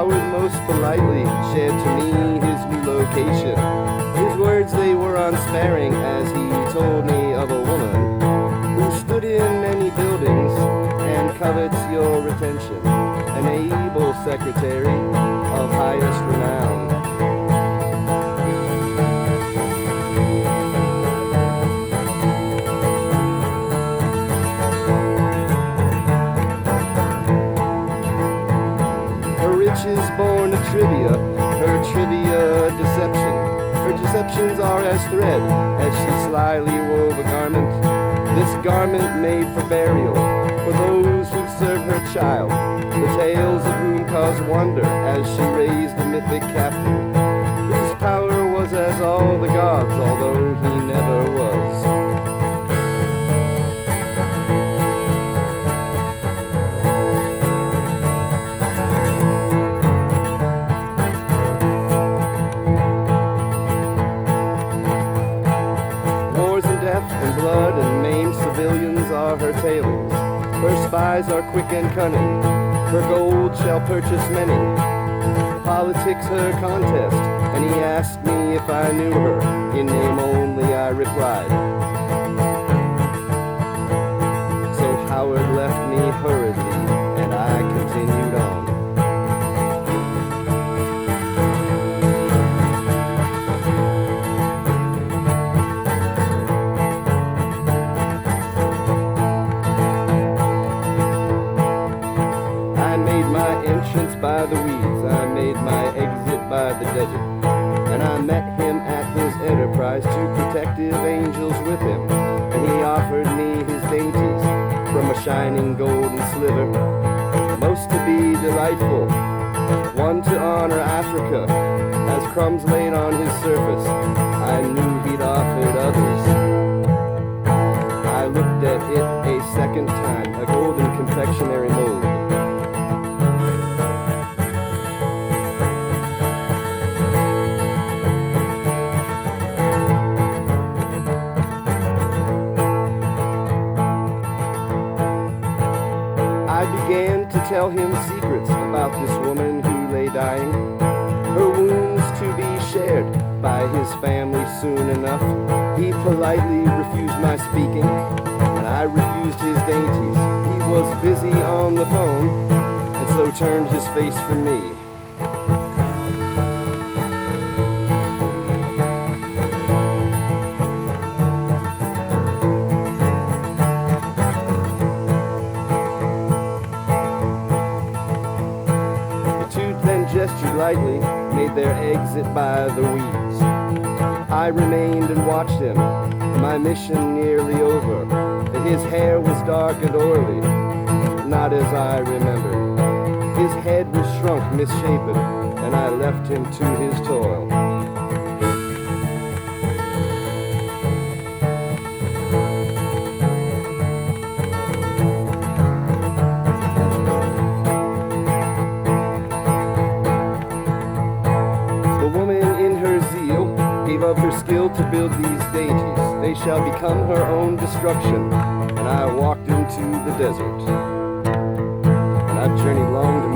Howard most politely shared to me his new location. His words, they were unsparing as he told me of a woman who stood in many buildings and covets your attention, an able secretary of highest renown. Her riches born of trivia, her trivia deception. Her deceptions are as thread, as she slyly wove a garment. This garment made for burial, for those who serve her child, the tales of whom caused wonder as she raised the mythic captain, whose power was as all the gods, although he never was. And blood and maimed civilians are her tailings. Her spies are quick and cunning. Her gold shall purchase many. Politics her contest, and he asked me if I knew her. In name only I replied. So Howard left me hurriedly, and I continued on. By the weeds, I made my exit by the desert, and I met him at his enterprise, two protective angels with him, and he offered me his dainties from a shining golden sliver, most to be delightful, one to honor Africa, as crumbs laid on his surface. I knew he'd offered others. I looked at it a second time, a golden confectionery mold. Tell him secrets about this woman who lay dying, her wounds to be shared by his family soon enough. He politely refused my speaking, and I refused his dainties. He was busy on the phone, and so turned his face from me. Gestured lightly, made their exit by the weeds. I remained and watched him, my mission nearly over. His hair was dark and oily, not as I remembered. His head was shrunk, misshapen, and I left him to his toil. Of her skill to build these dainties, they shall become her own destruction. And I walked into the desert, and I've journeyed long to